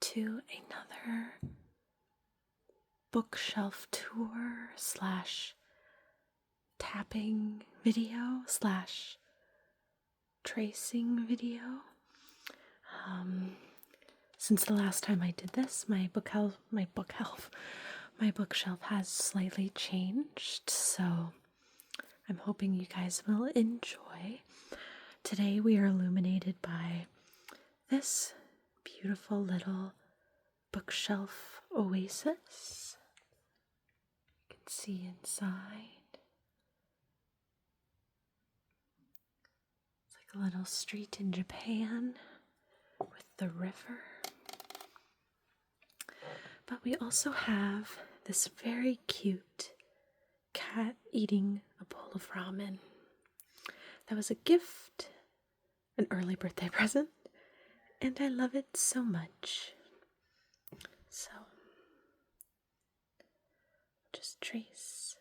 to another bookshelf tour slash tapping video slash tracing video. Since the last time I did this, my bookshelf has slightly changed, so I'm hoping you guys will enjoy. Today we are illuminated by this beautiful little bookshelf oasis. You can see inside. It's like a little street in Japan with the river. But we also have this very cute cat eating a bowl of ramen. That was a gift, an early birthday present, and I love it so much. So, just trace.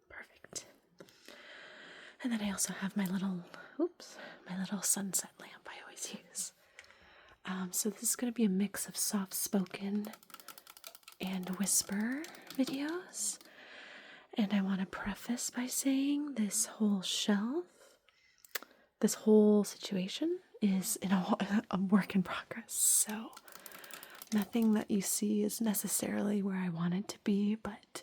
Perfect. And then I also have my little sunset lamp I always use. So this is going to be a mix of soft-spoken and whisper videos. And I want to preface by saying this whole situation is in a work in progress. So nothing that you see is necessarily where I want it to be, but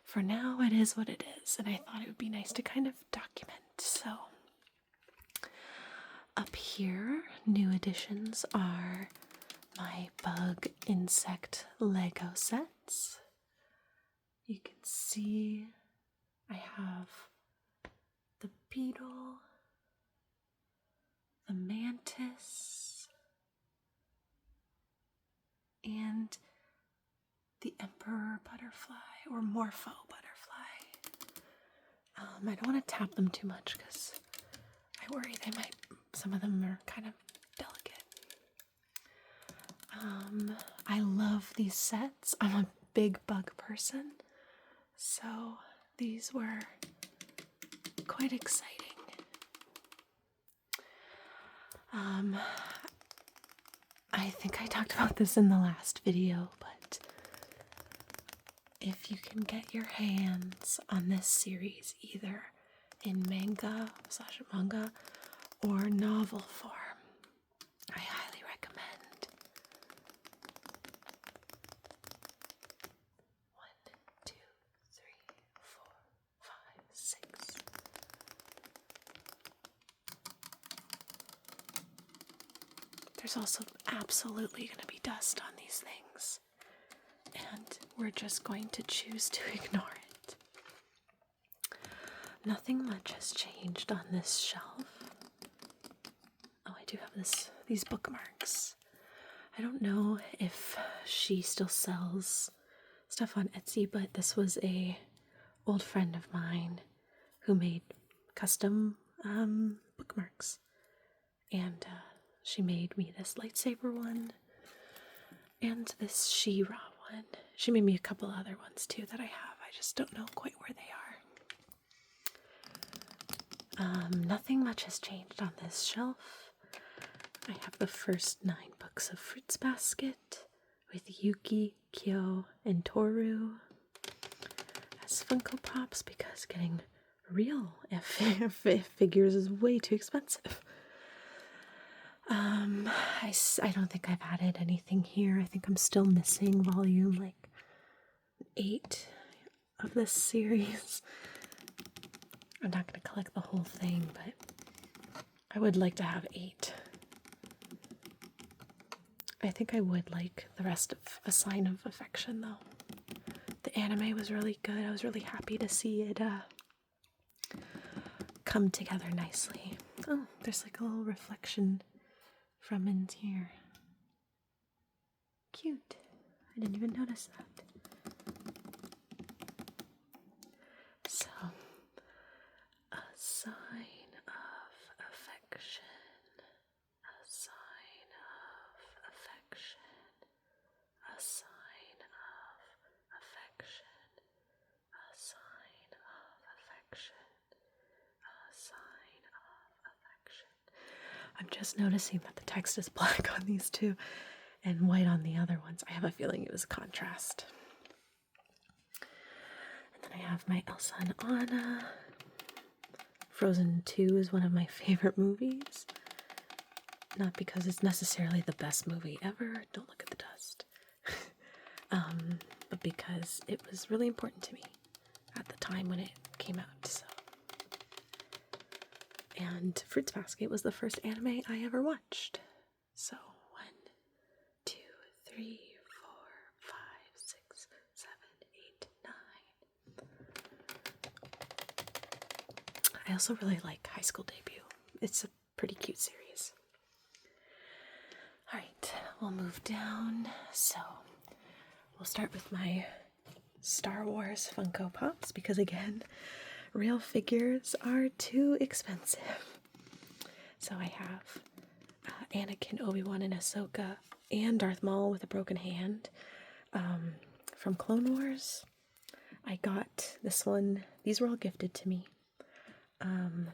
for now it is what it is. And I thought it would be nice to kind of document. So up here, new additions are my bug insect Lego sets. You can see I have the beetle, the mantis, and the emperor butterfly or morpho butterfly. I don't want to tap them too much because I worry some of them are kind of delicate. I love these sets. I'm a big bug person, so these were quite exciting. I think I talked about this in the last video, but if you can get your hands on this series either in manga or novel form, I highly recommend. 1, 2, 3, 4, 5, 6. There's also absolutely going to be dust on these things, and we're just going to choose to ignore it. Nothing much has changed on this shelf. Oh, I do have these bookmarks. I don't know if she still sells stuff on Etsy, but this was a old friend of mine who made custom bookmarks, and she made me this lightsaber one and this She-Ra one. She made me a couple other ones too that I have. I just don't know quite where they are. Nothing much has changed on this shelf. I have the first 9 books of Fruits Basket with Yuki, Kyo, and Toru as Funko Pops because getting real figures is way too expensive. I don't think I've added anything here. I think I'm still missing volume 8 of this series. I'm not going to collect the whole thing, but I would like to have 8. I think I would like the rest of A Sign of Affection, though. The anime was really good. I was really happy to see it come together nicely. Oh, there's like a little reflection from in here. Cute. I didn't even notice that. So, a sign of affection. A sign of affection. A sign of affection. A sign of affection. A sign of affection. I'm just noticing that the text is black on these two and white on the other ones. I have a feeling it was contrast. And then I have my Elsa and Anna. Frozen 2 is one of my favorite movies. Not because it's necessarily the best movie ever. Don't look at the dust. But because it was really important to me at the time when it came out. So. And Fruits Basket was the first anime I ever watched. So 1, 2, 3, 4, 5, 6, 7, 8, 9. I also really like High School Debut. It's a pretty cute series. Alright, we'll move down. So we'll start with my Star Wars Funko Pops because, again, real figures are too expensive. So I have Anakin, Obi-Wan, and Ahsoka, and Darth Maul with a broken hand from Clone Wars. I got this one. These were all gifted to me.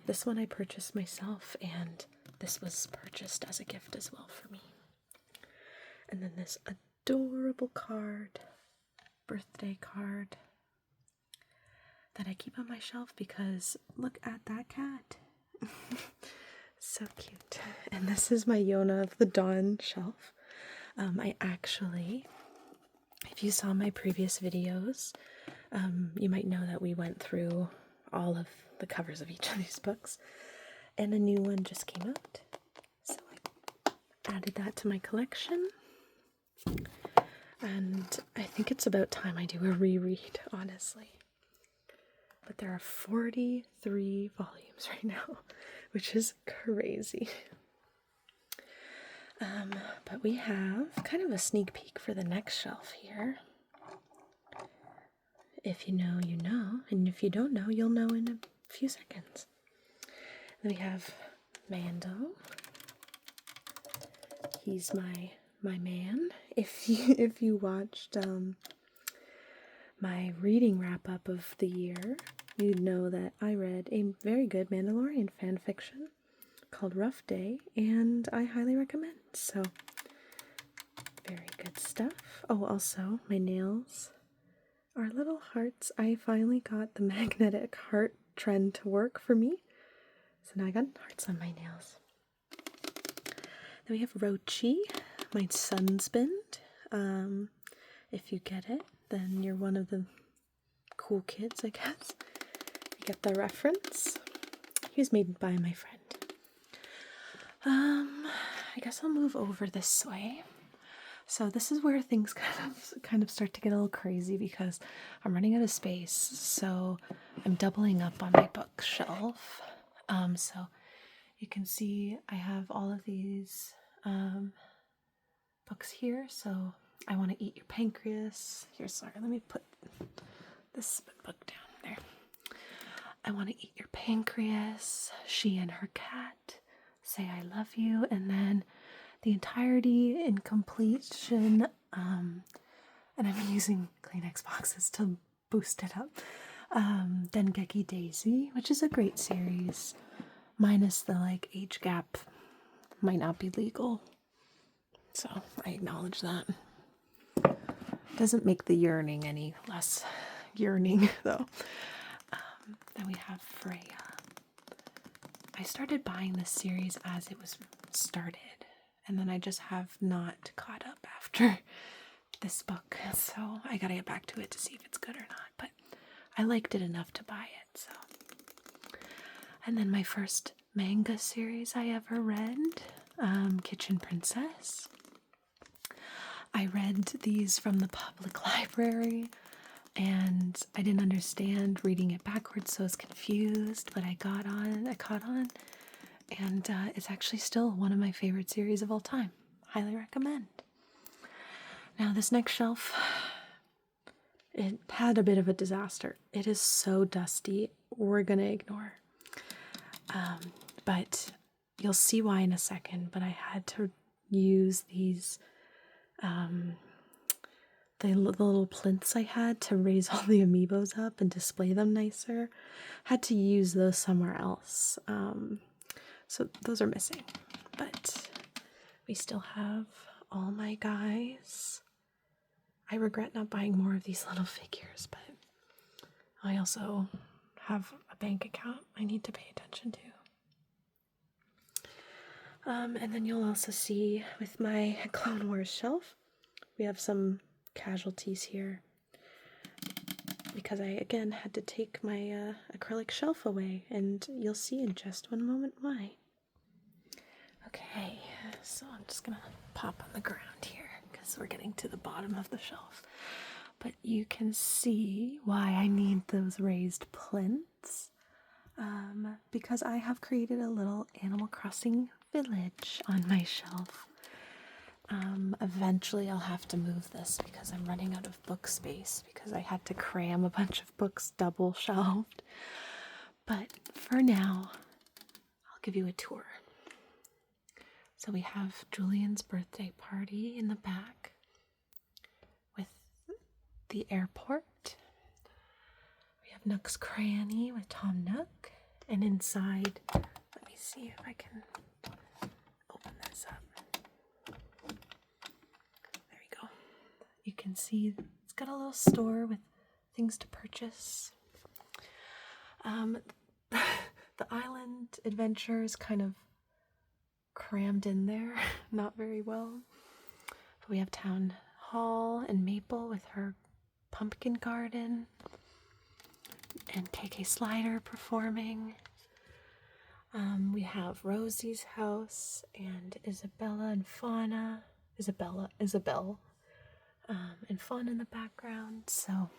This one I purchased myself, and this was purchased as a gift as well for me. And then this adorable card, birthday card, that I keep on my shelf because look at that cat. So cute. And this is my Yona of the Dawn shelf. I actually, if you saw my previous videos, you might know that we went through all of the covers of each of these books, and a new one just came out. So I added that to my collection. And I think it's about time I do a reread, honestly. But there are 43 volumes right now, which is crazy. But we have kind of a sneak peek for the next shelf here. If you know, you know. And if you don't know, you'll know in a few seconds. Then we have Mando. He's my man. If you watched my reading wrap-up of the year, you'd know that I read a very good Mandalorian fan fiction called Rough Day, and I highly recommend. So, very good stuff. Oh, also, my nails are little hearts. I finally got the magnetic heart trend to work for me, so now I got hearts on my nails. Then we have Rochi, my sunspin. If you get it, then you're one of the cool kids, I guess. You get the reference. He was made by my friend. I guess I'll move over this way. So this is where things kind of start to get a little crazy because I'm running out of space. So I'm doubling up on my bookshelf. So you can see I have all of these books here. So I Want to Eat Your Pancreas. Here, sorry, let me put this book down there. I Want to Eat Your Pancreas, She and Her Cat, Say I Love You, and then the entirety in completion, and I've been using Kleenex boxes to boost it up, Dengeki Daisy, which is a great series, minus the age gap might not be legal, so I acknowledge that. Doesn't make the yearning any less yearning, though. Then we have Freya. I started buying this series as it was started, and then I just have not caught up after this book, so I gotta get back to it to see if it's good or not, but I liked it enough to buy it, so. And then my first manga series I ever read, Kitchen Princess. I read these from the public library, and I didn't understand reading it backwards, so I was confused, but I caught on, and it's actually still one of my favorite series of all time. Highly recommend. Now, this next shelf, it had a bit of a disaster. It is so dusty, we're gonna ignore. But you'll see why in a second, but I had to use these the little plinths I had to raise all the amiibos up and display them nicer. Had to use those somewhere else. So those are missing. But we still have all my guys. I regret not buying more of these little figures, but I also have a bank account I need to pay attention to. And then you'll also see with my Clone Wars shelf, we have some casualties here because I again had to take my acrylic shelf away, and you'll see in just one moment why. Okay, so I'm just gonna pop on the ground here because we're getting to the bottom of the shelf. But you can see why I need those raised plinths. Because I have created a little Animal Crossing village on my shelf. Eventually I'll have to move this because I'm running out of book space because I had to cram a bunch of books double shelved. But for now, I'll give you a tour. So we have Julian's birthday party in the back with the airport. We have Nook's Cranny with Tom Nook. And inside, let me see if I can open this up. There we go. You can see it's got a little store with things to purchase. The island adventure is kind of crammed in there, not very well. But we have Town Hall and Maple with her pumpkin garden. And KK Slider performing. We have Rosie's house and Isabella and Fauna. Isabelle, and Fauna in the background. So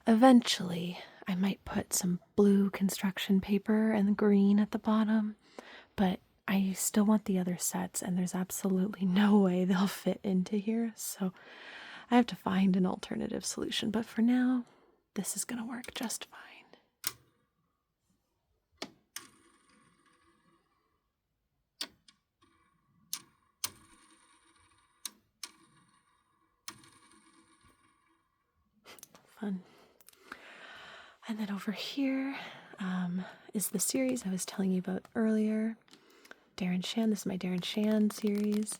eventually I might put some blue construction paper and green at the bottom, but I still want the other sets, and there's absolutely no way they'll fit into here. So I have to find an alternative solution. But for now, this is going to work just fine. Fun. And then over here is the series I was telling you about earlier. Darren Shan. This is my Darren Shan series.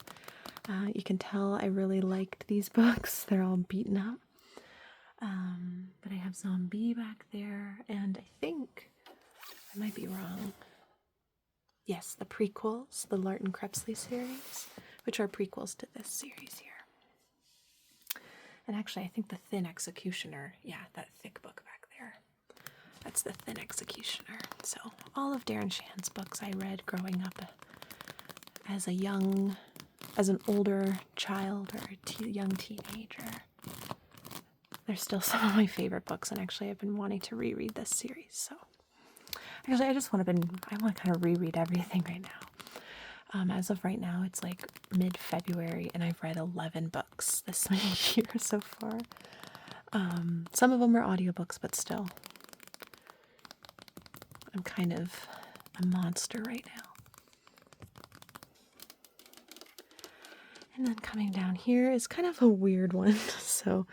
You can tell I really liked these books. They're all beaten up. But I have Zombie back there, and I think I might be wrong. Yes, the prequels, the Larton Crepsley series, which are prequels to this series here. And actually, I think the Thin Executioner, yeah, that thick book back there, that's the Thin Executioner. So all of Darren Shan's books I read growing up as an older child or a young teenager. They're still some of my favorite books, and actually I've been wanting to reread this series. So actually I want to kind of reread everything right now. As of right now, it's like mid-February, and I've read 11 books this many years so far. Some of them are audiobooks, but still. I'm kind of a monster right now. And then coming down here is kind of a weird one. So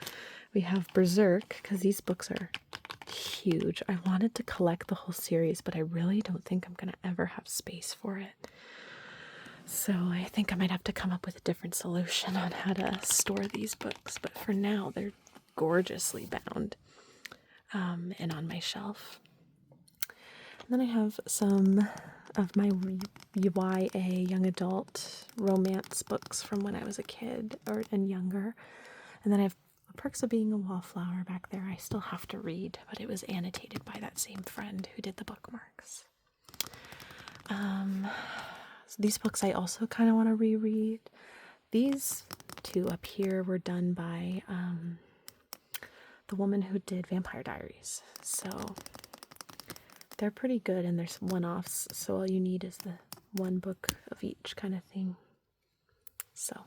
we have Berserk, because these books are huge. I wanted to collect the whole series, but I really don't think I'm going to ever have space for it. So I think I might have to come up with a different solution on how to store these books. But for now, they're gorgeously bound and on my shelf. And then I have some of my YA, young adult romance books from when I was a kid and younger. And then I have Perks of Being a Wallflower back there. I still have to read, but it was annotated by that same friend who did the bookmarks. So these books I also kind of want to reread. These two up here were done by the woman who did Vampire Diaries. So they're pretty good, and there's one-offs, so all you need is the one book of each kind of thing. So,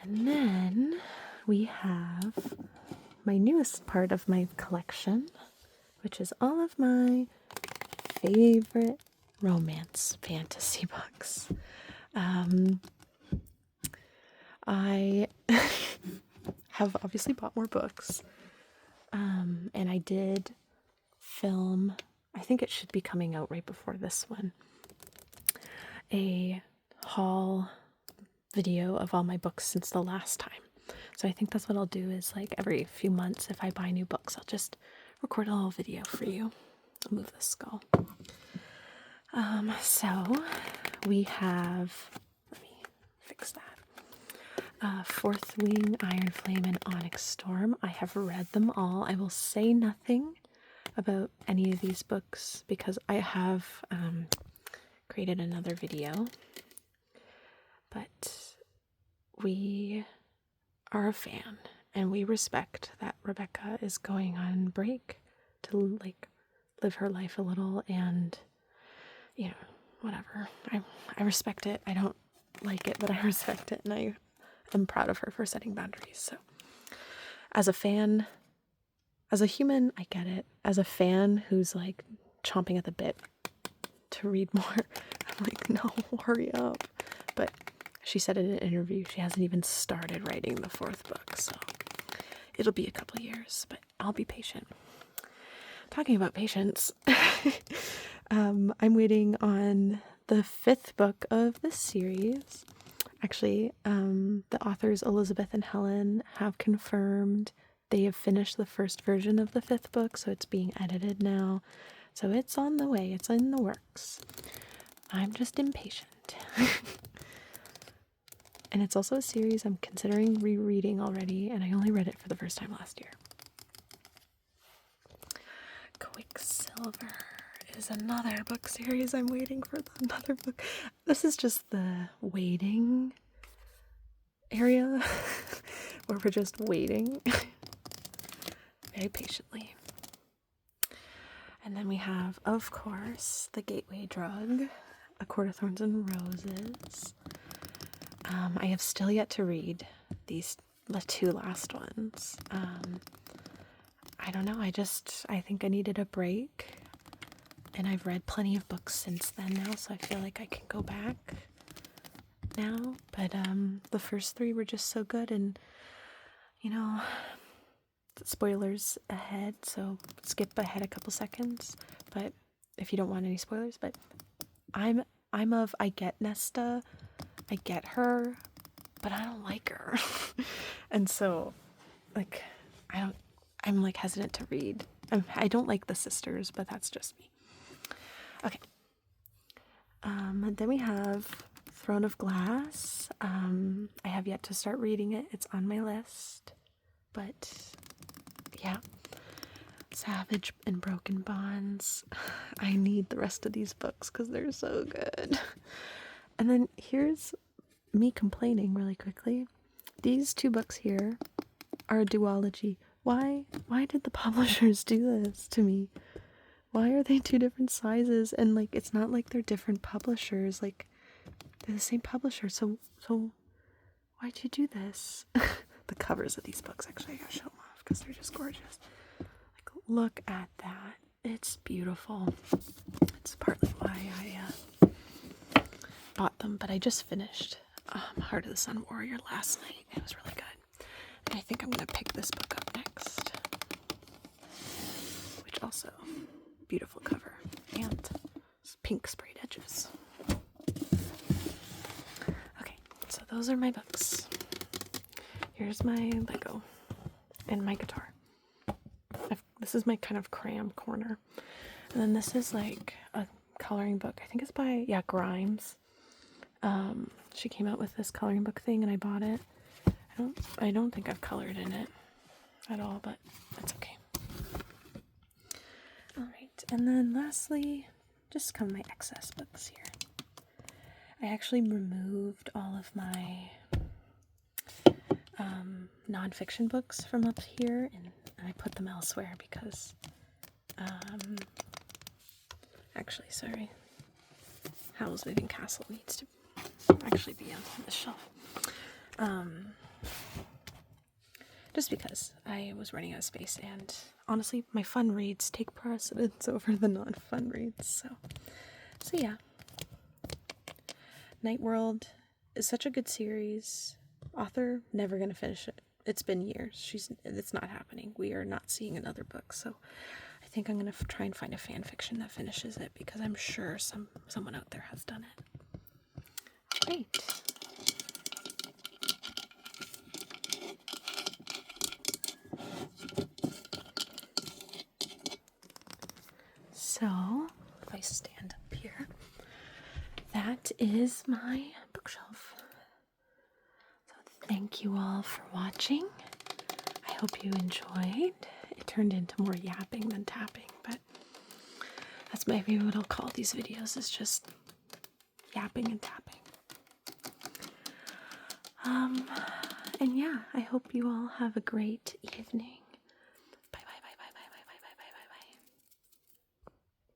and then we have my newest part of my collection, which is all of my favorite romance fantasy books. I have obviously bought more books, and I did film, I think it should be coming out right before this one, a haul video of all my books since the last time. So I think that's what I'll do, is like every few months if I buy new books, I'll just record a little video for you. I'll move this skull. So we have, let me fix that. Fourth Wing, Iron Flame, and Onyx Storm. I have read them all. I will say nothing about any of these books because I have created another video. But we are a fan, and we respect that Rebecca is going on break to like live her life a little, and you know, whatever. I respect it. I don't like it, but I respect it, and I am proud of her for setting boundaries. So as a fan, as a human, I get it. As a fan who's like chomping at the bit to read more, I'm like, no, hurry up. But she said in an interview she hasn't even started writing the fourth book, so it'll be a couple years, but I'll be patient. Talking about patience, I'm waiting on the fifth book of this series. Actually, the authors Elizabeth and Helen have confirmed they have finished the first version of the fifth book, so it's being edited now. So it's on the way, it's in the works. I'm just impatient. And it's also a series I'm considering rereading already, and I only read it for the first time last year. Quicksilver is another book series. I'm waiting for another book. This is just the waiting area where we're just waiting very patiently. And then we have, of course, The Gateway Drug, A Court of Thorns and Roses. I have still yet to read the two last ones. I don't know, I think I needed a break, and I've read plenty of books since then now, so I feel like I can go back now. But the first three were just so good, and you know, spoilers ahead, so skip ahead a couple seconds, but if you don't want any spoilers. But I get Nesta, I get her, but I don't like her. And so like I'm like hesitant to read. I don't like the sisters, but that's just me. Okay. Then we have Throne of Glass. I have yet to start reading it. It's on my list. But yeah. Savage and Broken Bonds. I need the rest of these books because they're so good. And then here's me complaining really quickly. These two books here are a duology. Why did the publishers do this to me? Why are they two different sizes? And like, it's not like they're different publishers. Like, they're the same publisher. So why'd you do this? The covers of these books, actually, I gotta show them off because they're just gorgeous. Like, look at that. It's beautiful. It's partly why I bought them, but I just finished Heart of the Sun Warrior last night. It was really good. And I think I'm gonna pick this book up next. Which also, beautiful cover. And pink sprayed edges. Okay, so those are my books. Here's my Lego and my guitar. This is my kind of cram corner. And then this is like a coloring book. I think it's by, Grimes. She came out with this coloring book thing and I bought it. I don't think I've colored in it at all, but that's okay. Alright, and then lastly, just come my excess books here. I actually removed all of my nonfiction books from up here, and I put them elsewhere because, actually, sorry, Howl's Moving Castle needs to actually be on the shelf. Just because I was running out of space, and honestly, my fun reads take precedence over the non-fun reads, so yeah. Night World is such a good series. author, never gonna finish it. It's been years. It's not happening. We are not seeing another book. So I think I'm gonna try and find a fan fiction that finishes it, because I'm sure someone out there has done it. Great. So if I stand up here, that is my bookshelf. So thank you all for watching. I hope you enjoyed. It turned into more yapping than tapping, but that's maybe what I'll call these videos, is just yapping and tapping. And yeah, I hope you all have a great evening.